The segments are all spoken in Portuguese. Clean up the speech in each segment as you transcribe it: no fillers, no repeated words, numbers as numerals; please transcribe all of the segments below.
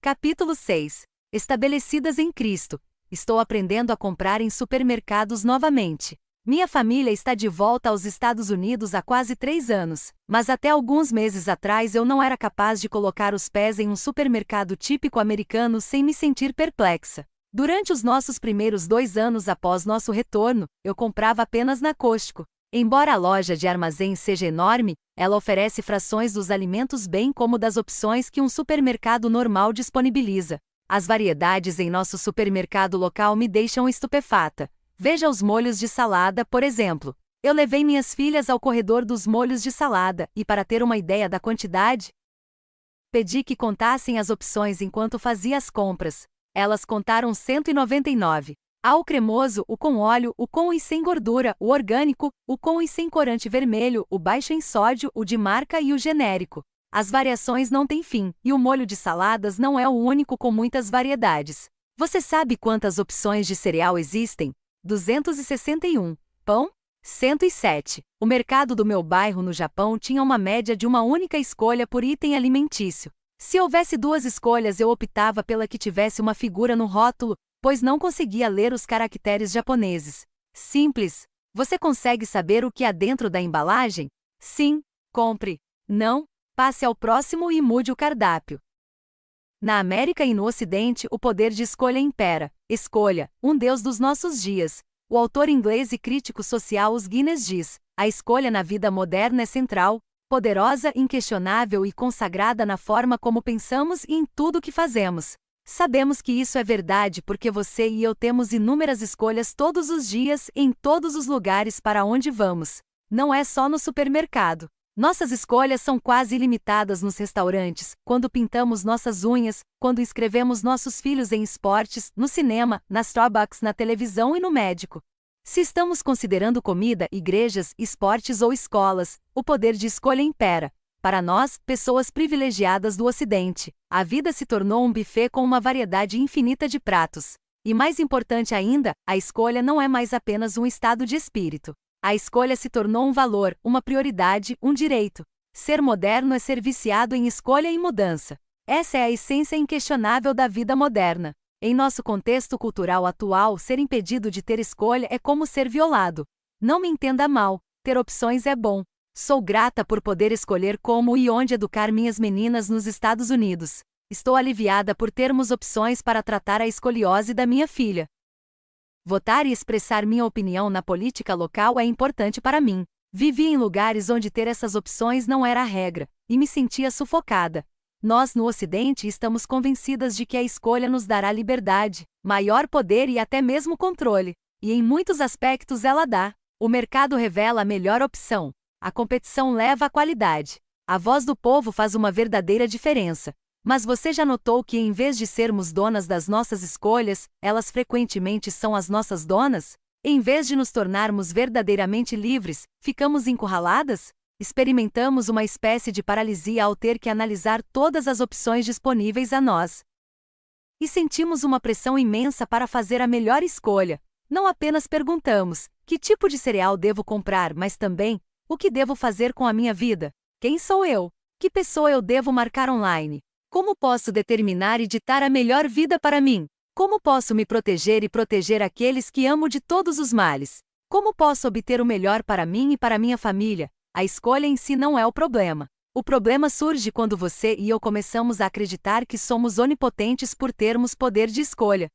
Capítulo 6. Estabelecidas em Cristo. Estou aprendendo a comprar em supermercados novamente. Minha família está de volta aos Estados Unidos há quase 3 anos, mas até alguns meses atrás eu não era capaz de colocar os pés em um supermercado típico americano sem me sentir perplexa. Durante os nossos primeiros 2 anos após nosso retorno, eu comprava apenas na Costco. Embora a loja de armazém seja enorme, ela oferece frações dos alimentos bem como das opções que um supermercado normal disponibiliza. As variedades em nosso supermercado local me deixam estupefata. Veja os molhos de salada, por exemplo. Eu levei minhas filhas ao corredor dos molhos de salada e, para ter uma ideia da quantidade, pedi que contassem as opções enquanto fazia as compras. Elas contaram 199. Há o cremoso, o com óleo, o com e sem gordura, o orgânico, o com e sem corante vermelho, o baixo em sódio, o de marca e o genérico. As variações não têm fim, e o molho de saladas não é o único com muitas variedades. Você sabe quantas opções de cereal existem? 261. Pão? 107. O mercado do meu bairro no Japão tinha uma média de uma única escolha por item alimentício. Se houvesse 2 escolhas, eu optava pela que tivesse uma figura no rótulo, pois não conseguia ler os caracteres japoneses. Simples. Você consegue saber o que há dentro da embalagem? Sim, compre. Não, passe ao próximo e mude o cardápio. Na América e no Ocidente, o poder de escolha impera. Escolha, um Deus dos nossos dias. O autor inglês e crítico social Os Guinness diz: a escolha na vida moderna é central, poderosa, inquestionável e consagrada na forma como pensamos e em tudo o que fazemos. Sabemos que isso é verdade porque você e eu temos inúmeras escolhas todos os dias, em todos os lugares para onde vamos. Não é só no supermercado. Nossas escolhas são quase ilimitadas nos restaurantes, quando pintamos nossas unhas, quando inscrevemos nossos filhos em esportes, no cinema, na Starbucks, na televisão e no médico. Se estamos considerando comida, igrejas, esportes ou escolas, o poder de escolha impera. Para nós, pessoas privilegiadas do Ocidente, a vida se tornou um buffet com uma variedade infinita de pratos. E mais importante ainda, a escolha não é mais apenas um estado de espírito. A escolha se tornou um valor, uma prioridade, um direito. Ser moderno é ser viciado em escolha e mudança. Essa é a essência inquestionável da vida moderna. Em nosso contexto cultural atual, ser impedido de ter escolha é como ser violado. Não me entenda mal, ter opções é bom. Sou grata por poder escolher como e onde educar minhas meninas nos Estados Unidos. Estou aliviada por termos opções para tratar a escoliose da minha filha. Votar e expressar minha opinião na política local é importante para mim. Vivi em lugares onde ter essas opções não era a regra, e me sentia sufocada. Nós, no Ocidente, estamos convencidas de que a escolha nos dará liberdade, maior poder e até mesmo controle. E em muitos aspectos ela dá. O mercado revela a melhor opção. A competição leva à qualidade. A voz do povo faz uma verdadeira diferença. Mas você já notou que, em vez de sermos donas das nossas escolhas, elas frequentemente são as nossas donas? Em vez de nos tornarmos verdadeiramente livres, ficamos encurraladas? Experimentamos uma espécie de paralisia ao ter que analisar todas as opções disponíveis a nós. E sentimos uma pressão imensa para fazer a melhor escolha. Não apenas perguntamos: que tipo de cereal devo comprar, mas também: o que devo fazer com a minha vida? Quem sou eu? Que pessoa eu devo marcar online? Como posso determinar e ditar a melhor vida para mim? Como posso me proteger e proteger aqueles que amo de todos os males? Como posso obter o melhor para mim e para minha família? A escolha em si não é o problema. O problema surge quando você e eu começamos a acreditar que somos onipotentes por termos poder de escolha.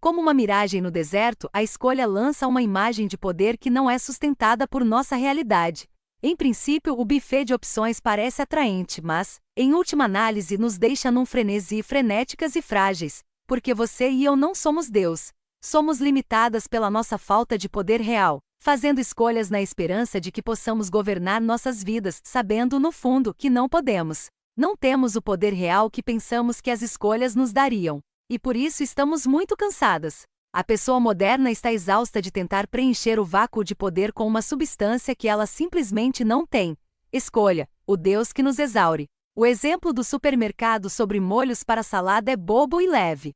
Como uma miragem no deserto, a escolha lança uma imagem de poder que não é sustentada por nossa realidade. Em princípio, o buffet de opções parece atraente, mas, em última análise, nos deixa num frenesi, frenéticas e frágeis, porque você e eu não somos Deus. Somos limitadas pela nossa falta de poder real, fazendo escolhas na esperança de que possamos governar nossas vidas, sabendo, no fundo, que não podemos. Não temos o poder real que pensamos que as escolhas nos dariam. E por isso estamos muito cansadas. A pessoa moderna está exausta de tentar preencher o vácuo de poder com uma substância que ela simplesmente não tem. Escolha, o Deus que nos exaure. O exemplo do supermercado sobre molhos para salada é bobo e leve.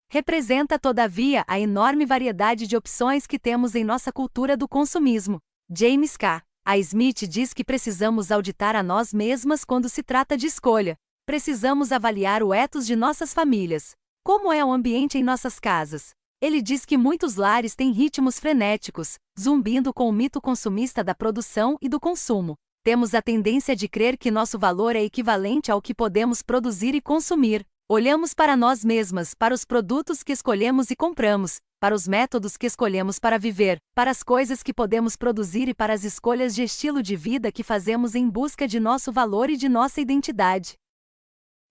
Representa, todavia, a enorme variedade de opções que temos em nossa cultura do consumismo. James K. A. Smith diz que precisamos auditar a nós mesmas quando se trata de escolha. Precisamos avaliar o ethos de nossas famílias. Como é o ambiente em nossas casas? Ele diz que muitos lares têm ritmos frenéticos, zumbindo com o mito consumista da produção e do consumo. Temos a tendência de crer que nosso valor é equivalente ao que podemos produzir e consumir. Olhamos para nós mesmas, para os produtos que escolhemos e compramos, para os métodos que escolhemos para viver, para as coisas que podemos produzir e para as escolhas de estilo de vida que fazemos em busca de nosso valor e de nossa identidade.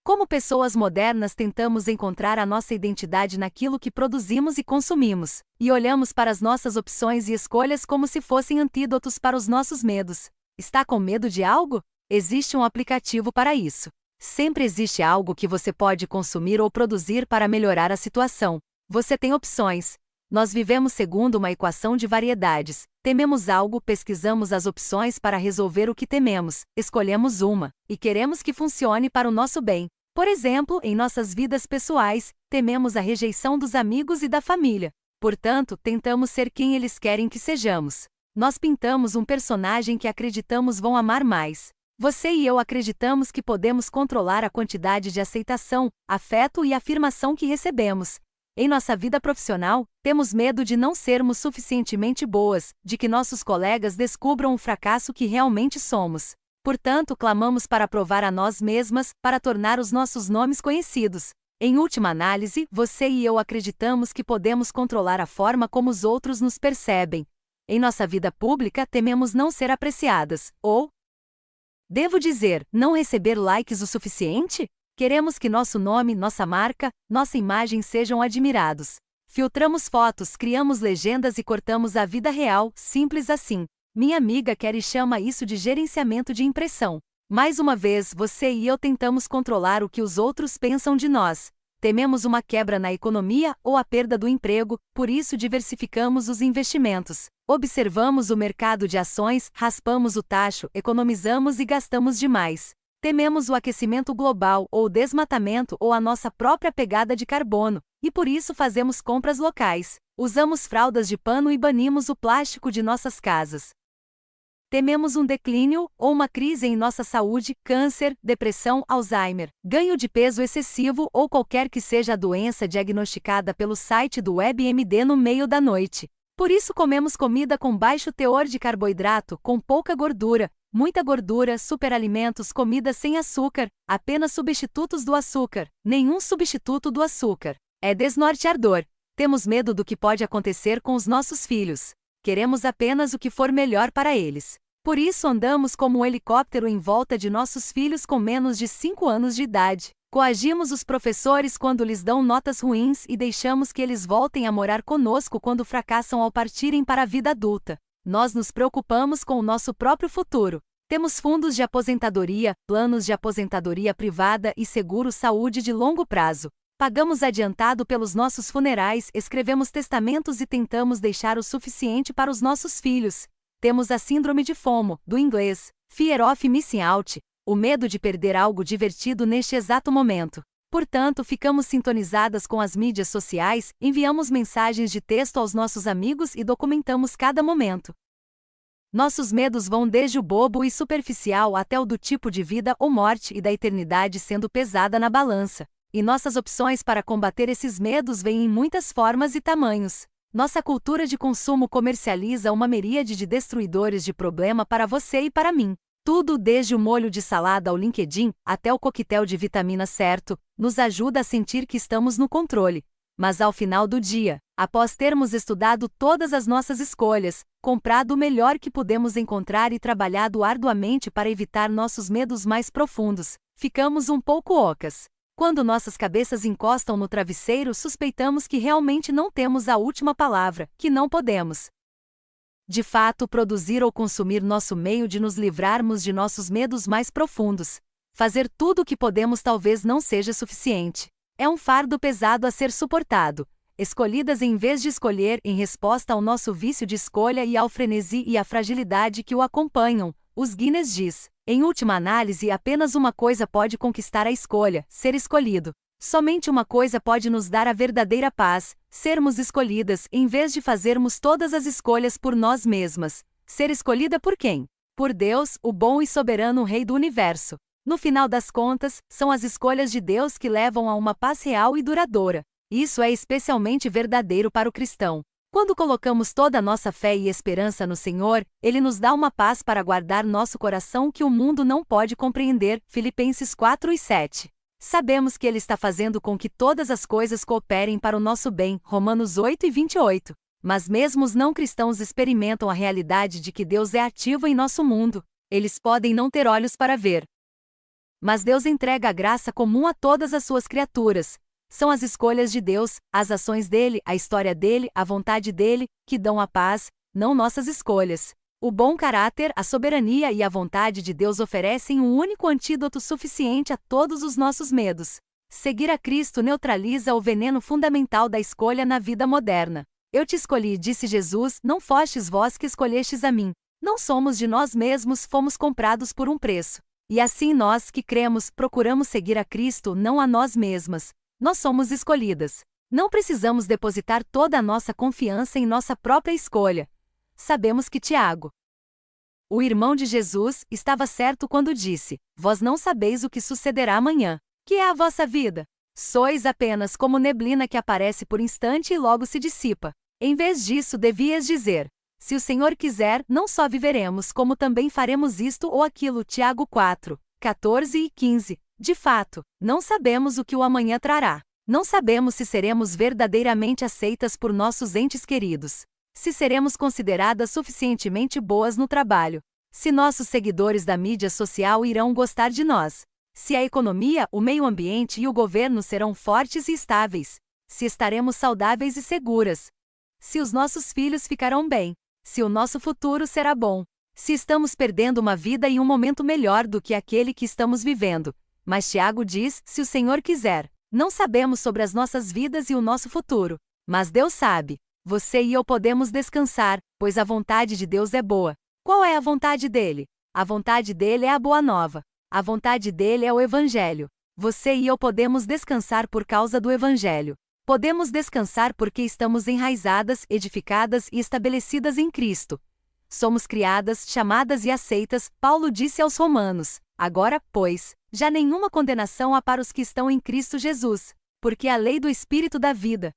Como pessoas modernas, tentamos encontrar a nossa identidade naquilo que produzimos e consumimos, e olhamos para as nossas opções e escolhas como se fossem antídotos para os nossos medos. Está com medo de algo? Existe um aplicativo para isso. Sempre existe algo que você pode consumir ou produzir para melhorar a situação. Você tem opções. Nós vivemos segundo uma equação de variedades. Tememos algo, pesquisamos as opções para resolver o que tememos, escolhemos uma, e queremos que funcione para o nosso bem. Por exemplo, em nossas vidas pessoais, tememos a rejeição dos amigos e da família. Portanto, tentamos ser quem eles querem que sejamos. Nós pintamos um personagem que acreditamos vão amar mais. Você e eu acreditamos que podemos controlar a quantidade de aceitação, afeto e afirmação que recebemos. Em nossa vida profissional, temos medo de não sermos suficientemente boas, de que nossos colegas descubram o fracasso que realmente somos. Portanto, clamamos para provar a nós mesmas, para tornar os nossos nomes conhecidos. Em última análise, você e eu acreditamos que podemos controlar a forma como os outros nos percebem. Em nossa vida pública, tememos não ser apreciadas, ou, devo dizer, não receber likes o suficiente? Queremos que nosso nome, nossa marca, nossa imagem sejam admirados. Filtramos fotos, criamos legendas e cortamos a vida real, simples assim. Minha amiga Kerry chama isso de gerenciamento de impressão. Mais uma vez, você e eu tentamos controlar o que os outros pensam de nós. Tememos uma quebra na economia ou a perda do emprego, por isso diversificamos os investimentos. Observamos o mercado de ações, raspamos o tacho, economizamos e gastamos demais. Tememos o aquecimento global, ou o desmatamento, ou a nossa própria pegada de carbono, e por isso fazemos compras locais. Usamos fraldas de pano e banimos o plástico de nossas casas. Tememos um declínio ou uma crise em nossa saúde, câncer, depressão, Alzheimer, ganho de peso excessivo ou qualquer que seja a doença diagnosticada pelo site do WebMD no meio da noite. Por isso comemos comida com baixo teor de carboidrato, com pouca gordura, muita gordura, superalimentos, comida sem açúcar, apenas substitutos do açúcar, nenhum substituto do açúcar. É desnorteador. Temos medo do que pode acontecer com os nossos filhos. Queremos apenas o que for melhor para eles. Por isso andamos como um helicóptero em volta de nossos filhos com menos de 5 anos de idade. Coagimos os professores quando lhes dão notas ruins e deixamos que eles voltem a morar conosco quando fracassam ao partirem para a vida adulta. Nós nos preocupamos com o nosso próprio futuro. Temos fundos de aposentadoria, planos de aposentadoria privada e seguro-saúde de longo prazo. Pagamos adiantado pelos nossos funerais, escrevemos testamentos e tentamos deixar o suficiente para os nossos filhos. Temos a síndrome de FOMO, do inglês, Fear of Missing Out, o medo de perder algo divertido neste exato momento. Portanto, ficamos sintonizadas com as mídias sociais, enviamos mensagens de texto aos nossos amigos e documentamos cada momento. Nossos medos vão desde o bobo e superficial até o do tipo de vida ou morte e da eternidade sendo pesada na balança. E nossas opções para combater esses medos vêm em muitas formas e tamanhos. Nossa cultura de consumo comercializa uma miríade de destruidores de problema para você e para mim. Tudo, desde o molho de salada ao LinkedIn, até o coquetel de vitamina certo, nos ajuda a sentir que estamos no controle. Mas ao final do dia, após termos estudado todas as nossas escolhas, comprado o melhor que pudemos encontrar e trabalhado arduamente para evitar nossos medos mais profundos, ficamos um pouco ocas. Quando nossas cabeças encostam no travesseiro, suspeitamos que realmente não temos a última palavra, que não podemos, de fato, produzir ou consumir nosso meio de nos livrarmos de nossos medos mais profundos. Fazer tudo o que podemos talvez não seja suficiente. É um fardo pesado a ser suportado. Escolhidas em vez de escolher, em resposta ao nosso vício de escolha e ao frenesi e à fragilidade que o acompanham, os Guinness diz. Em última análise, apenas uma coisa pode conquistar a escolha, ser escolhido. Somente uma coisa pode nos dar a verdadeira paz, sermos escolhidas em vez de fazermos todas as escolhas por nós mesmas. Ser escolhida por quem? Por Deus, o bom e soberano Rei do Universo. No final das contas, são as escolhas de Deus que levam a uma paz real e duradoura. Isso é especialmente verdadeiro para o cristão. Quando colocamos toda a nossa fé e esperança no Senhor, Ele nos dá uma paz para guardar nosso coração que o mundo não pode compreender. Filipenses 4:7. Sabemos que Ele está fazendo com que todas as coisas cooperem para o nosso bem. Romanos 8:28. Mas mesmo os não cristãos experimentam a realidade de que Deus é ativo em nosso mundo. Eles podem não ter olhos para ver. Mas Deus entrega a graça comum a todas as suas criaturas. São as escolhas de Deus, as ações dele, a história dele, a vontade dele, que dão a paz, não nossas escolhas. O bom caráter, a soberania e a vontade de Deus oferecem um único antídoto suficiente a todos os nossos medos. Seguir a Cristo neutraliza o veneno fundamental da escolha na vida moderna. Eu te escolhi, disse Jesus, não fostes vós que escolhestes a mim. Não somos de nós mesmos, fomos comprados por um preço. E assim nós que cremos, procuramos seguir a Cristo, não a nós mesmas. Nós somos escolhidas. Não precisamos depositar toda a nossa confiança em nossa própria escolha. Sabemos que Tiago, o irmão de Jesus, estava certo quando disse: Vós não sabeis o que sucederá amanhã. Que é a vossa vida? Sois apenas como neblina que aparece por instante e logo se dissipa. Em vez disso, devias dizer: Se o Senhor quiser, não só viveremos, como também faremos isto ou aquilo. Tiago 4:14 e 15. De fato, não sabemos o que o amanhã trará. Não sabemos se seremos verdadeiramente aceitas por nossos entes queridos. Se seremos consideradas suficientemente boas no trabalho. Se nossos seguidores da mídia social irão gostar de nós. Se a economia, o meio ambiente e o governo serão fortes e estáveis. Se estaremos saudáveis e seguras. Se os nossos filhos ficarão bem. Se o nosso futuro será bom. Se estamos perdendo uma vida e um momento melhor do que aquele que estamos vivendo. Mas Tiago diz, se o Senhor quiser. Não sabemos sobre as nossas vidas e o nosso futuro. Mas Deus sabe. Você e eu podemos descansar, pois a vontade de Deus é boa. Qual é a vontade dele? A vontade dele é a boa nova. A vontade dele é o Evangelho. Você e eu podemos descansar por causa do Evangelho. Podemos descansar porque estamos enraizadas, edificadas e estabelecidas em Cristo. Somos criadas, chamadas e aceitas, Paulo disse aos Romanos. Agora, pois, já nenhuma condenação há para os que estão em Cristo Jesus, porque a lei do Espírito da vida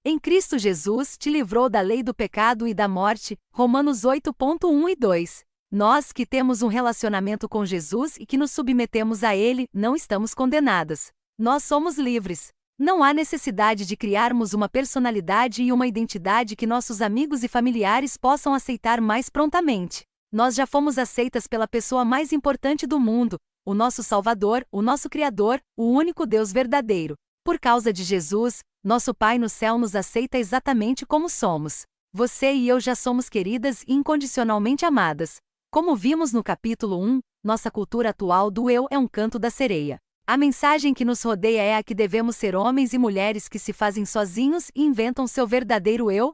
em Cristo Jesus te livrou da lei do pecado e da morte. Romanos 8:1 e 2. Nós que temos um relacionamento com Jesus e que nos submetemos a Ele, não estamos condenadas. Nós somos livres. Não há necessidade de criarmos uma personalidade e uma identidade que nossos amigos e familiares possam aceitar mais prontamente. Nós já fomos aceitas pela pessoa mais importante do mundo, o nosso Salvador, o nosso Criador, o único Deus verdadeiro. Por causa de Jesus, nosso Pai no céu nos aceita exatamente como somos. Você e eu já somos queridas e incondicionalmente amadas. Como vimos no capítulo 1, nossa cultura atual do eu é um canto da sereia. A mensagem que nos rodeia é a que devemos ser homens e mulheres que se fazem sozinhos e inventam seu verdadeiro eu,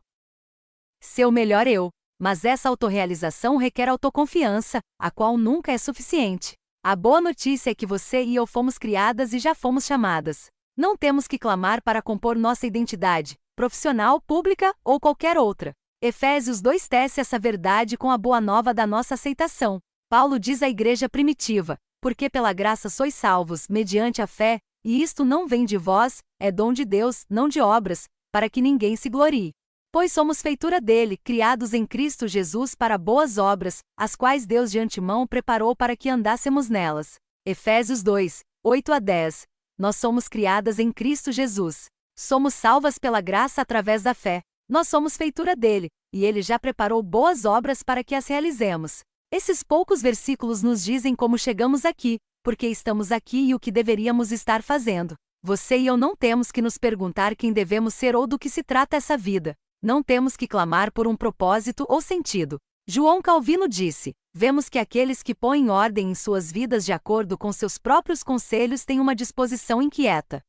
seu melhor eu. Mas essa autorrealização requer autoconfiança, a qual nunca é suficiente. A boa notícia é que você e eu fomos criadas e já fomos chamadas. Não temos que clamar para compor nossa identidade, profissional, pública ou qualquer outra. Efésios 2 tece essa verdade com a boa nova da nossa aceitação. Paulo diz à igreja primitiva: porque pela graça sois salvos, mediante a fé, e isto não vem de vós, é dom de Deus, não de obras, para que ninguém se glorie. Pois somos feitura dele, criados em Cristo Jesus para boas obras, as quais Deus de antemão preparou para que andássemos nelas. Efésios 2, 8 a 10. Nós somos criadas em Cristo Jesus. Somos salvas pela graça através da fé. Nós somos feitura dele, e ele já preparou boas obras para que as realizemos. Esses poucos versículos nos dizem como chegamos aqui, porque estamos aqui e o que deveríamos estar fazendo. Você e eu não temos que nos perguntar quem devemos ser ou do que se trata essa vida. Não temos que clamar por um propósito ou sentido. João Calvino disse: vemos que aqueles que põem ordem em suas vidas de acordo com seus próprios conselhos têm uma disposição inquieta.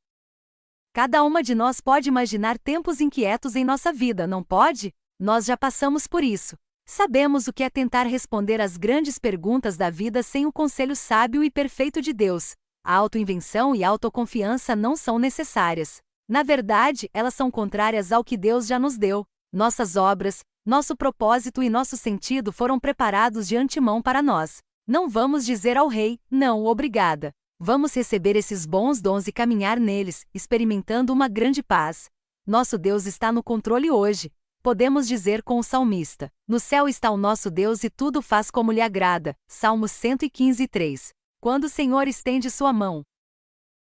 Cada uma de nós pode imaginar tempos inquietos em nossa vida, não pode? Nós já passamos por isso. Sabemos o que é tentar responder às grandes perguntas da vida sem o conselho sábio e perfeito de Deus. A autoinvenção e a autoconfiança não são necessárias. Na verdade, elas são contrárias ao que Deus já nos deu. Nossas obras, nosso propósito e nosso sentido foram preparados de antemão para nós. Não vamos dizer ao rei, não, obrigada. Vamos receber esses bons dons e caminhar neles, experimentando uma grande paz. Nosso Deus está no controle hoje. Podemos dizer com o salmista: no céu está o nosso Deus e tudo faz como lhe agrada. Salmos 115:3. Quando o Senhor estende sua mão,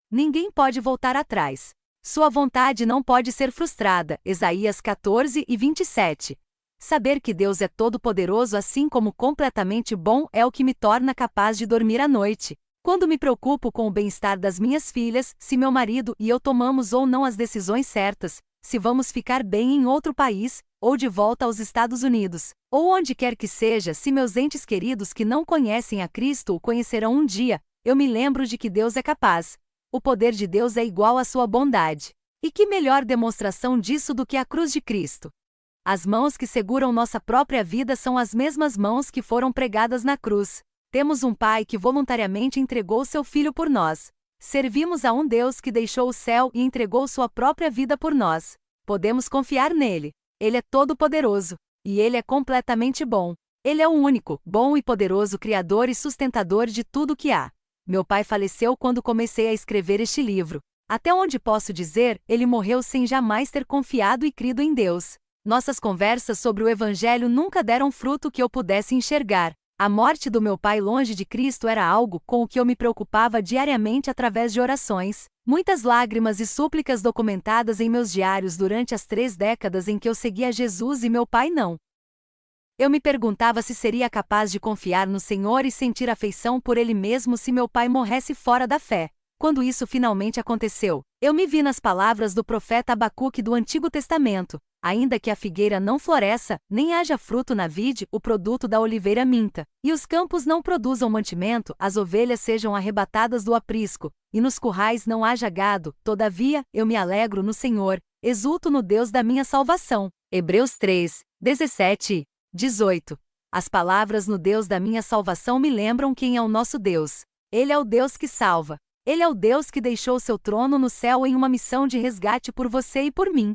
ninguém pode voltar atrás. Sua vontade não pode ser frustrada. Isaías 14:27. Saber que Deus é todo-poderoso assim como completamente bom é o que me torna capaz de dormir à noite. Quando me preocupo com o bem-estar das minhas filhas, se meu marido e eu tomamos ou não as decisões certas, se vamos ficar bem em outro país, ou de volta aos Estados Unidos, ou onde quer que seja, se meus entes queridos que não conhecem a Cristo o conhecerão um dia, eu me lembro de que Deus é capaz. O poder de Deus é igual à sua bondade. E que melhor demonstração disso do que a cruz de Cristo? As mãos que seguram nossa própria vida são as mesmas mãos que foram pregadas na cruz. Temos um Pai que voluntariamente entregou seu Filho por nós. Servimos a um Deus que deixou o céu e entregou sua própria vida por nós. Podemos confiar nele. Ele é todo-poderoso. E ele é completamente bom. Ele é o único, bom e poderoso Criador e sustentador de tudo o que há. Meu pai faleceu quando comecei a escrever este livro. Até onde posso dizer, ele morreu sem jamais ter confiado e crido em Deus. Nossas conversas sobre o Evangelho nunca deram fruto que eu pudesse enxergar. A morte do meu pai longe de Cristo era algo com o que eu me preocupava diariamente através de orações, muitas lágrimas e súplicas documentadas em meus diários durante as 3 décadas em que eu seguia Jesus e meu pai não. Eu me perguntava se seria capaz de confiar no Senhor e sentir afeição por Ele mesmo se meu pai morresse fora da fé. Quando isso finalmente aconteceu, eu me vi nas palavras do profeta Abacuque do Antigo Testamento: ainda que a figueira não floresça, nem haja fruto na vide, o produto da oliveira minta, e os campos não produzam mantimento, as ovelhas sejam arrebatadas do aprisco, e nos currais não haja gado, todavia, eu me alegro no Senhor, exulto no Deus da minha salvação. Hebreus 3:17-18. As palavras no Deus da minha salvação me lembram quem é o nosso Deus. Ele é o Deus que salva. Ele é o Deus que deixou seu trono no céu em uma missão de resgate por você e por mim.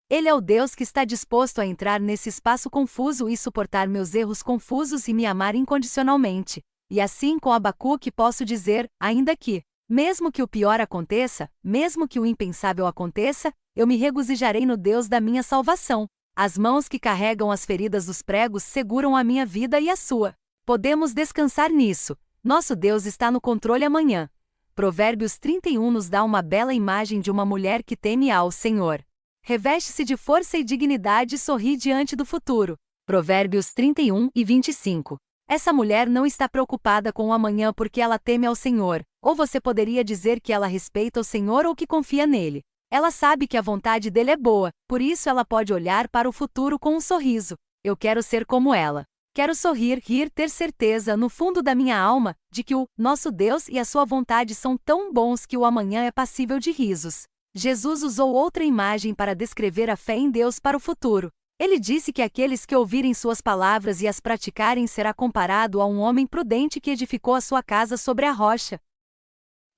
Ele é o Deus que está disposto a entrar nesse espaço confuso e suportar meus erros confusos e me amar incondicionalmente. E assim com Abacuque posso dizer, ainda que, mesmo que o pior aconteça, mesmo que o impensável aconteça, eu me regozijarei no Deus da minha salvação. As mãos que carregam as feridas dos pregos seguram a minha vida e a sua. Podemos descansar nisso. Nosso Deus está no controle amanhã. Provérbios 31 nos dá uma bela imagem de uma mulher que teme ao Senhor. Reveste-se de força e dignidade e sorri diante do futuro. Provérbios 31:25. Essa mulher não está preocupada com o amanhã porque ela teme ao Senhor, ou você poderia dizer que ela respeita o Senhor ou que confia nele. Ela sabe que a vontade dele é boa, por isso ela pode olhar para o futuro com um sorriso. Eu quero ser como ela. Quero sorrir, rir, ter certeza, no fundo da minha alma, de que o nosso Deus e a sua vontade são tão bons que o amanhã é passível de risos. Jesus usou outra imagem para descrever a fé em Deus para o futuro. Ele disse que aqueles que ouvirem suas palavras e as praticarem será comparado a um homem prudente que edificou a sua casa sobre a rocha.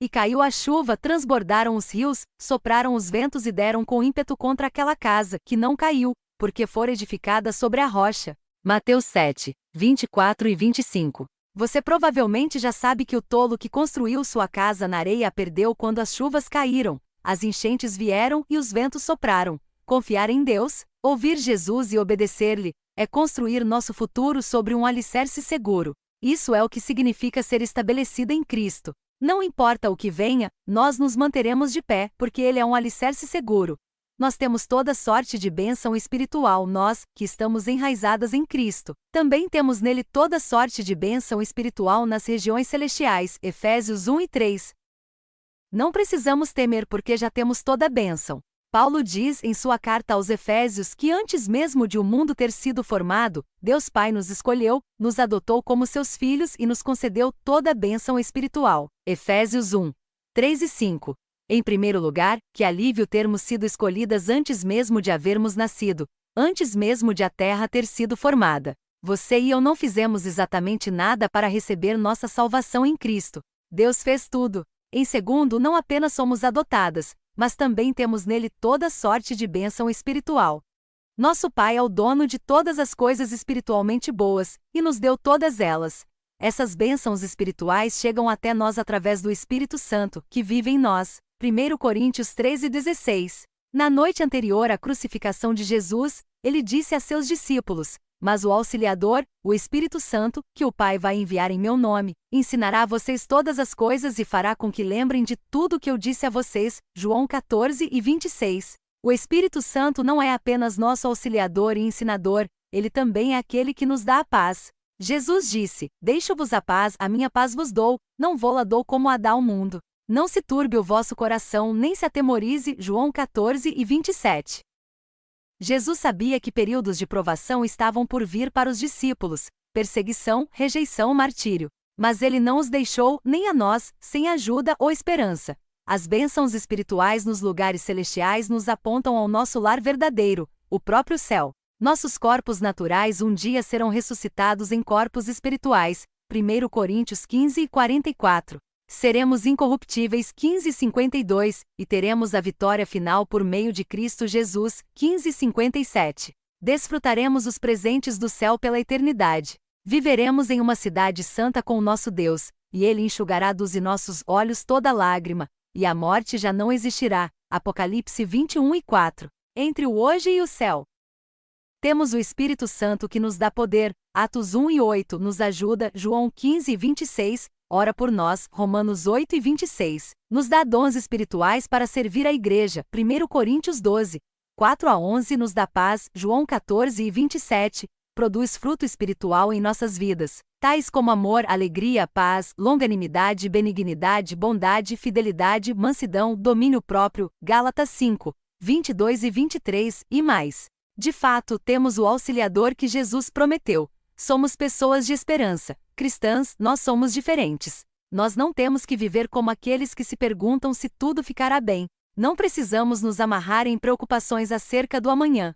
E caiu a chuva, transbordaram os rios, sopraram os ventos e deram com ímpeto contra aquela casa, que não caiu, porque fora edificada sobre a rocha. Mateus 7:24-25. Você provavelmente já sabe que o tolo que construiu sua casa na areia a perdeu quando as chuvas caíram, as enchentes vieram e os ventos sopraram. Confiar em Deus, ouvir Jesus e obedecer-lhe, é construir nosso futuro sobre um alicerce seguro. Isso é o que significa ser estabelecida em Cristo. Não importa o que venha, nós nos manteremos de pé, porque Ele é um alicerce seguro. Nós temos toda sorte de bênção espiritual, nós, que estamos enraizadas em Cristo. Também temos nele toda sorte de bênção espiritual nas regiões celestiais, Efésios 1:3. Não precisamos temer porque já temos toda a bênção. Paulo diz em sua carta aos Efésios que antes mesmo de o mundo ter sido formado, Deus Pai nos escolheu, nos adotou como seus filhos e nos concedeu toda a bênção espiritual. Efésios 1:3-5. Em primeiro lugar, que alívio termos sido escolhidas antes mesmo de havermos nascido, antes mesmo de a terra ter sido formada. Você e eu não fizemos exatamente nada para receber nossa salvação em Cristo. Deus fez tudo. Em segundo, não apenas somos adotadas, mas também temos nele toda sorte de bênção espiritual. Nosso Pai é o dono de todas as coisas espiritualmente boas, e nos deu todas elas. Essas bênçãos espirituais chegam até nós através do Espírito Santo, que vive em nós. 1 Coríntios 13:16. Na noite anterior à crucificação de Jesus, ele disse a seus discípulos: "Mas o Auxiliador, o Espírito Santo, que o Pai vai enviar em meu nome, ensinará a vocês todas as coisas e fará com que lembrem de tudo o que eu disse a vocês." João 14:26. O Espírito Santo não é apenas nosso auxiliador e ensinador, ele também é aquele que nos dá a paz. Jesus disse: "Deixo-vos a paz, a minha paz vos dou, não vou-la dou como a dá o mundo. Não se turbe o vosso coração, nem se atemorize." João 14:27. Jesus sabia que períodos de provação estavam por vir para os discípulos: perseguição, rejeição, martírio. Mas ele não os deixou, nem a nós, sem ajuda ou esperança. As bênçãos espirituais nos lugares celestiais nos apontam ao nosso lar verdadeiro, o próprio céu. Nossos corpos naturais um dia serão ressuscitados em corpos espirituais. 1 Coríntios 15:44. Seremos incorruptíveis. 15:52, e teremos a vitória final por meio de Cristo Jesus. 15:57. Desfrutaremos os presentes do céu pela eternidade. Viveremos em uma cidade santa com o nosso Deus, e Ele enxugará dos nossos olhos toda lágrima, e a morte já não existirá. Apocalipse 21:4. Entre o hoje e o céu. Temos o Espírito Santo que nos dá poder. Atos 1:8 nos ajuda. João 15:26. Ora por nós. Romanos 8:26. Nos dá dons espirituais para servir a igreja. 1 Coríntios 12. 4-11 nos dá paz. João 14:27. Produz fruto espiritual em nossas vidas, tais como amor, alegria, paz, longanimidade, benignidade, bondade, fidelidade, mansidão, domínio próprio. Gálatas 5:22-23 e mais. De fato, temos o auxiliador que Jesus prometeu. Somos pessoas de esperança. Cristãs, nós somos diferentes. Nós não temos que viver como aqueles que se perguntam se tudo ficará bem. Não precisamos nos amarrar em preocupações acerca do amanhã.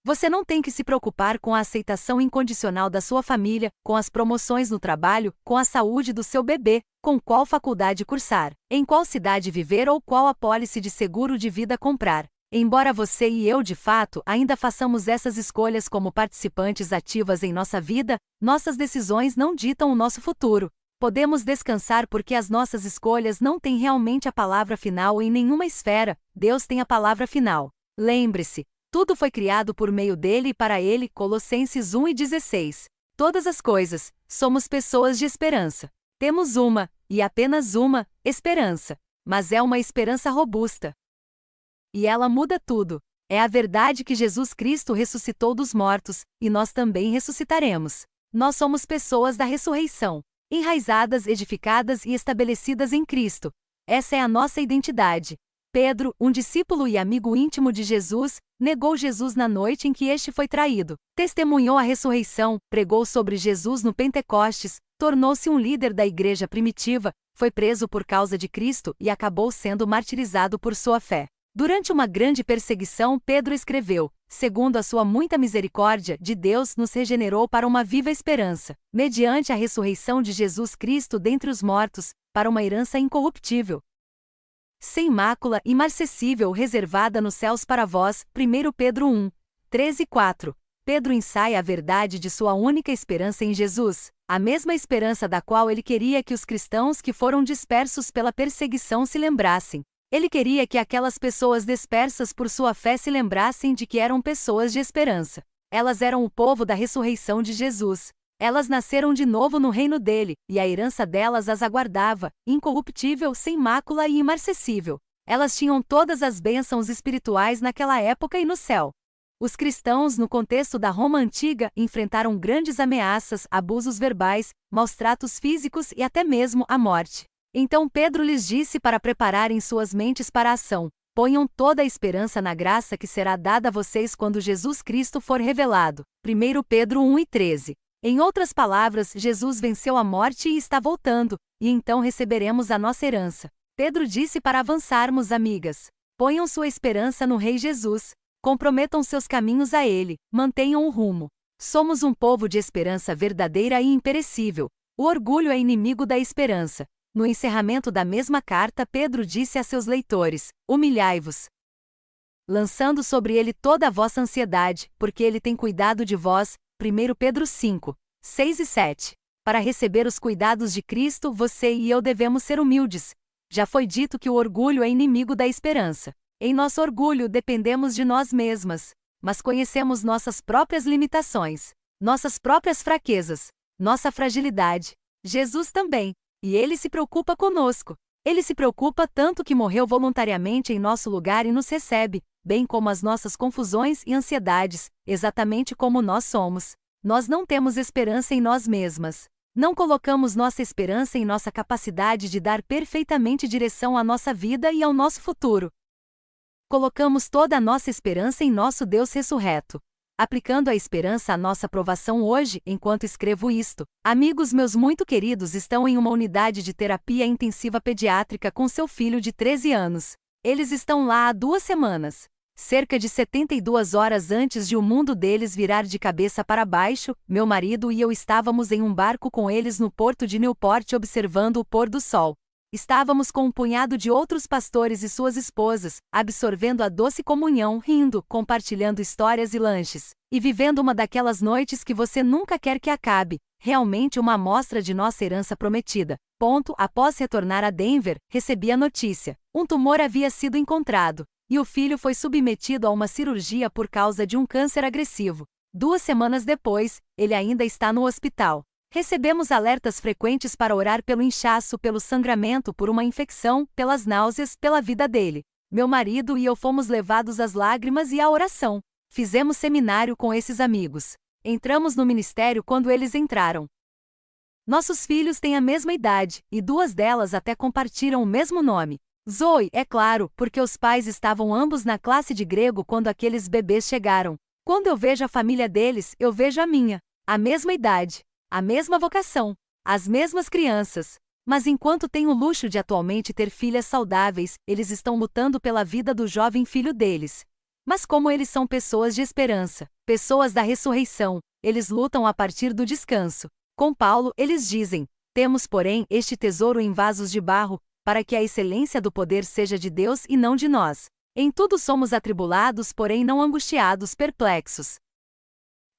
Você não tem que se preocupar com a aceitação incondicional da sua família, com as promoções no trabalho, com a saúde do seu bebê, com qual faculdade cursar, em qual cidade viver ou qual apólice de seguro de vida comprar. Embora você e eu de fato ainda façamos essas escolhas como participantes ativas em nossa vida, nossas decisões não ditam o nosso futuro. Podemos descansar porque as nossas escolhas não têm realmente a palavra final em nenhuma esfera. Deus tem a palavra final. Lembre-se, tudo foi criado por meio dele e para ele. Colossenses 1:16. Todas as coisas, somos pessoas de esperança. Temos uma, e apenas uma, esperança. Mas é uma esperança robusta. E ela muda tudo. É a verdade que Jesus Cristo ressuscitou dos mortos, e nós também ressuscitaremos. Nós somos pessoas da ressurreição, enraizadas, edificadas e estabelecidas em Cristo. Essa é a nossa identidade. Pedro, um discípulo e amigo íntimo de Jesus, negou Jesus na noite em que este foi traído. Testemunhou a ressurreição, pregou sobre Jesus no Pentecostes, tornou-se um líder da igreja primitiva, foi preso por causa de Cristo e acabou sendo martirizado por sua fé. Durante uma grande perseguição, Pedro escreveu: "Segundo a sua muita misericórdia, de Deus nos regenerou para uma viva esperança, mediante a ressurreição de Jesus Cristo dentre os mortos, para uma herança incorruptível, sem mácula, imarcessível, reservada nos céus para vós." 1 Pedro 1:13-4. Pedro ensaia a verdade de sua única esperança em Jesus, a mesma esperança da qual ele queria que os cristãos que foram dispersos pela perseguição se lembrassem. Ele queria que aquelas pessoas dispersas por sua fé se lembrassem de que eram pessoas de esperança. Elas eram o povo da ressurreição de Jesus. Elas nasceram de novo no reino dele, e a herança delas as aguardava, incorruptível, sem mácula e imarcessível. Elas tinham todas as bênçãos espirituais naquela época e no céu. Os cristãos, no contexto da Roma antiga, enfrentaram grandes ameaças, abusos verbais, maus tratos físicos e até mesmo a morte. Então Pedro lhes disse para prepararem suas mentes para a ação: ponham toda a esperança na graça que será dada a vocês quando Jesus Cristo for revelado. 1 Pedro 1:13. Em outras palavras, Jesus venceu a morte e está voltando, e então receberemos a nossa herança. Pedro disse para avançarmos, amigas. Ponham sua esperança no Rei Jesus. Comprometam seus caminhos a Ele, mantenham o rumo. Somos um povo de esperança verdadeira e imperecível. O orgulho é inimigo da esperança. No encerramento da mesma carta, Pedro disse a seus leitores: humilhai-vos, lançando sobre ele toda a vossa ansiedade, porque ele tem cuidado de vós. 1 Pedro 5:6 e 7. Para receber os cuidados de Cristo, você e eu devemos ser humildes. Já foi dito que o orgulho é inimigo da esperança. Em nosso orgulho dependemos de nós mesmas, mas conhecemos nossas próprias limitações, nossas próprias fraquezas, nossa fragilidade. Jesus também, e Ele se preocupa conosco. Ele se preocupa tanto que morreu voluntariamente em nosso lugar e nos recebe, bem como as nossas confusões e ansiedades, exatamente como nós somos. Nós não temos esperança em nós mesmas. Não colocamos nossa esperança em nossa capacidade de dar perfeitamente direção à nossa vida e ao nosso futuro. Colocamos toda a nossa esperança em nosso Deus ressurreto. Aplicando a esperança à nossa provação hoje, enquanto escrevo isto, amigos meus muito queridos estão em uma unidade de terapia intensiva pediátrica com seu filho de 13 anos. Eles estão lá há 2 semanas. Cerca de 72 horas antes de o mundo deles virar de cabeça para baixo, meu marido e eu estávamos em um barco com eles no porto de Newport observando o pôr do sol. Estávamos com um punhado de outros pastores e suas esposas, absorvendo a doce comunhão, rindo, compartilhando histórias e lanches, e vivendo uma daquelas noites que você nunca quer que acabe, realmente uma amostra de nossa herança prometida. Após retornar a Denver, recebi a notícia: um tumor havia sido encontrado, e o filho foi submetido a uma cirurgia por causa de um câncer agressivo. 2 semanas depois, ele ainda está no hospital. Recebemos alertas frequentes para orar pelo inchaço, pelo sangramento, por uma infecção, pelas náuseas, pela vida dele. Meu marido e eu fomos levados às lágrimas e à oração. Fizemos seminário com esses amigos. Entramos no ministério quando eles entraram. Nossos filhos têm a mesma idade, e 2 delas até compartilham o mesmo nome. Zoe, é claro, porque os pais estavam ambos na classe de grego quando aqueles bebês chegaram. Quando eu vejo a família deles, eu vejo a minha. A mesma idade. A mesma vocação, as mesmas crianças. Mas enquanto tenho o luxo de atualmente ter filhas saudáveis, eles estão lutando pela vida do jovem filho deles. Mas como eles são pessoas de esperança, pessoas da ressurreição, eles lutam a partir do descanso. Com Paulo, eles dizem: temos, porém, este tesouro em vasos de barro, para que a excelência do poder seja de Deus e não de nós. Em tudo somos atribulados, porém não angustiados, perplexos,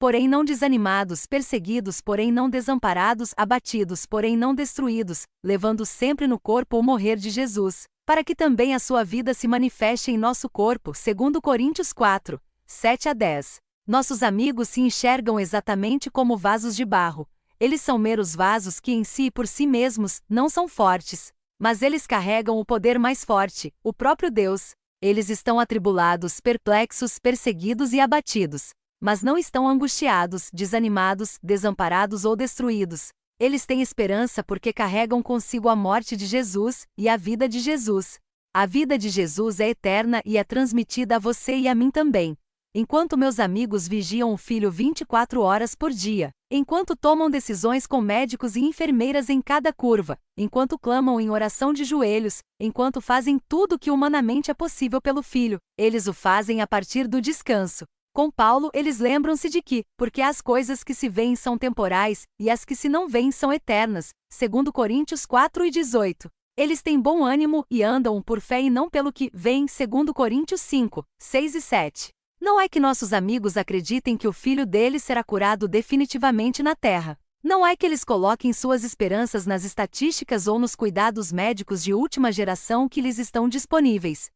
porém não desanimados, perseguidos, porém não desamparados, abatidos, porém não destruídos, levando sempre no corpo o morrer de Jesus, para que também a sua vida se manifeste em nosso corpo, segundo Coríntios 4, 7-10. Nossos amigos se enxergam exatamente como vasos de barro. Eles são meros vasos que em si e por si mesmos não são fortes, mas eles carregam o poder mais forte, o próprio Deus. Eles estão atribulados, perplexos, perseguidos e abatidos, mas não estão angustiados, desanimados, desamparados ou destruídos. Eles têm esperança porque carregam consigo a morte de Jesus e a vida de Jesus. A vida de Jesus é eterna e é transmitida a você e a mim também. Enquanto meus amigos vigiam o filho 24 horas por dia, enquanto tomam decisões com médicos e enfermeiras em cada curva, enquanto clamam em oração de joelhos, enquanto fazem tudo o que humanamente é possível pelo filho, eles o fazem a partir do descanso. Com Paulo, eles lembram-se de que, porque as coisas que se veem são temporais, e as que se não veem são eternas, segundo Coríntios 4:18. Eles têm bom ânimo e andam por fé e não pelo que veem, segundo Coríntios 5, 6-7. Não é que nossos amigos acreditem que o filho deles será curado definitivamente na terra. Não é que eles coloquem suas esperanças nas estatísticas ou nos cuidados médicos de última geração que lhes estão disponíveis.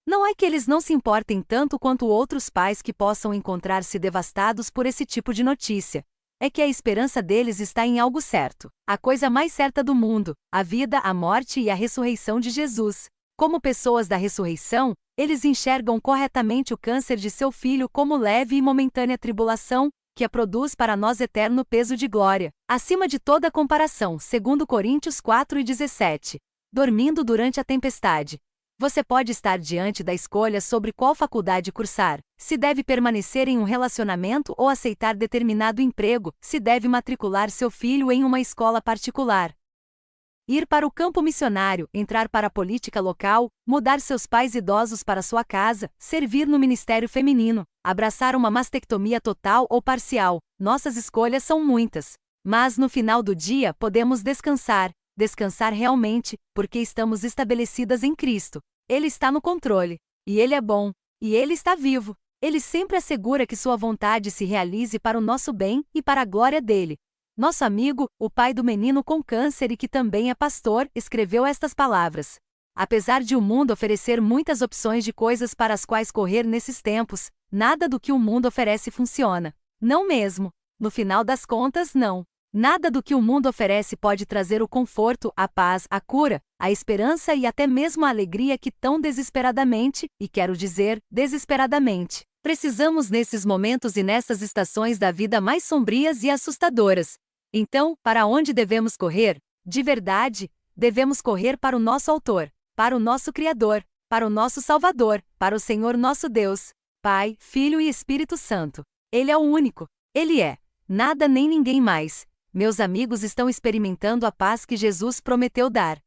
Não é que eles não se importem tanto quanto outros pais que possam encontrar-se devastados por esse tipo de notícia. É que a esperança deles está em algo certo, a coisa mais certa do mundo, a vida, a morte e a ressurreição de Jesus. Como pessoas da ressurreição, eles enxergam corretamente o câncer de seu filho como leve e momentânea tribulação, que a produz para nós eterno peso de glória, acima de toda comparação, segundo Coríntios 4:17. Dormindo durante a tempestade. Você pode estar diante da escolha sobre qual faculdade cursar, se deve permanecer em um relacionamento ou aceitar determinado emprego, se deve matricular seu filho em uma escola particular, ir para o campo missionário, entrar para a política local, mudar seus pais idosos para sua casa, servir no ministério feminino, abraçar uma mastectomia total ou parcial. Nossas escolhas são muitas. Mas no final do dia podemos descansar realmente, porque estamos estabelecidas em Cristo. Ele está no controle. E Ele é bom. E Ele está vivo. Ele sempre assegura que sua vontade se realize para o nosso bem e para a glória dele. Nosso amigo, o pai do menino com câncer e que também é pastor, escreveu estas palavras. Apesar de o mundo oferecer muitas opções de coisas para as quais correr nesses tempos, nada do que o mundo oferece funciona. Não mesmo. No final das contas, não. Nada do que o mundo oferece pode trazer o conforto, a paz, a cura, a esperança e até mesmo a alegria que tão desesperadamente, e quero dizer, desesperadamente, precisamos nesses momentos e nessas estações da vida mais sombrias e assustadoras. Então, para onde devemos correr? De verdade, devemos correr para o nosso Autor, para o nosso Criador, para o nosso Salvador, para o Senhor nosso Deus, Pai, Filho e Espírito Santo. Ele é o único. Ele é. Nada nem ninguém mais. Meus amigos estão experimentando a paz que Jesus prometeu dar.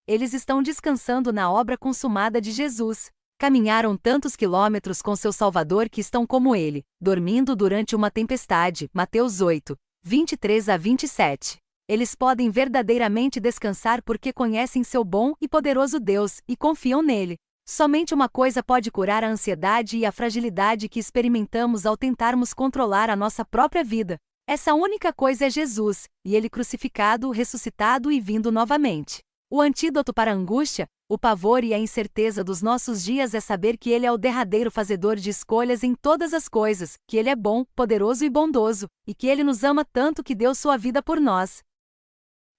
Eles estão descansando na obra consumada de Jesus. Caminharam tantos quilômetros com seu Salvador que estão como ele, dormindo durante uma tempestade. Mateus 8, 23 a 27. Eles podem verdadeiramente descansar porque conhecem seu bom e poderoso Deus e confiam nele. Somente uma coisa pode curar a ansiedade e a fragilidade que experimentamos ao tentarmos controlar a nossa própria vida. Essa única coisa é Jesus, e Ele crucificado, ressuscitado e vindo novamente. O antídoto para a angústia, o pavor e a incerteza dos nossos dias é saber que Ele é o derradeiro fazedor de escolhas em todas as coisas, que Ele é bom, poderoso e bondoso, e que Ele nos ama tanto que deu sua vida por nós.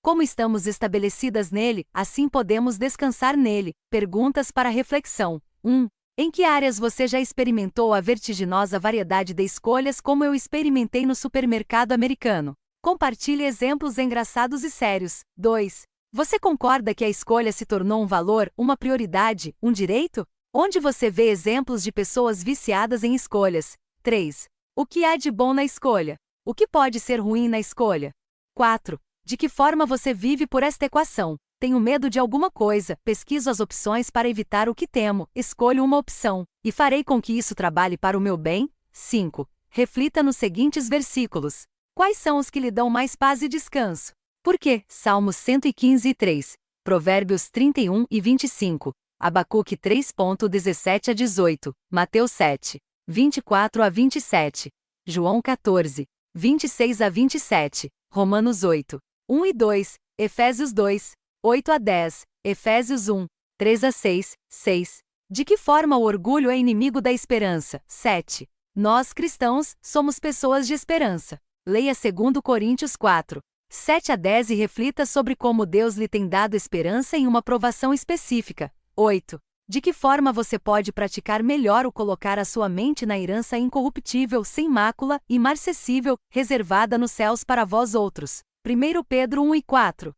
Como estamos estabelecidas nele, assim podemos descansar nele. Perguntas para reflexão. 1. Em que áreas você já experimentou a vertiginosa variedade de escolhas como eu experimentei no supermercado americano? Compartilhe exemplos engraçados e sérios. 2. Você concorda que a escolha se tornou um valor, uma prioridade, um direito? Onde você vê exemplos de pessoas viciadas em escolhas? 3. O que há de bom na escolha? O que pode ser ruim na escolha? 4. De que forma você vive por esta equação? Tenho medo de alguma coisa, pesquiso as opções para evitar o que temo, escolho uma opção, e farei com que isso trabalhe para o meu bem? 5. Reflita nos seguintes versículos. Quais são os que lhe dão mais paz e descanso? Por quê? Salmos 115, 3. Provérbios 31 e 25. Abacuque 3.17 a 18. Mateus 7. 24 a 27. João 14. 26 a 27. Romanos 8. 1 e 2. Efésios 2. 8 a 10, Efésios 1, 3 a 6, 6. De que forma o orgulho é inimigo da esperança? 7. Nós, cristãos, somos pessoas de esperança. Leia 2 Coríntios 4, 7 a 10 e reflita sobre como Deus lhe tem dado esperança em uma provação específica. 8. De que forma você pode praticar melhor o colocar a sua mente na herança incorruptível, sem mácula, imarcessível, reservada nos céus para vós outros? 1 Pedro 1 e 4.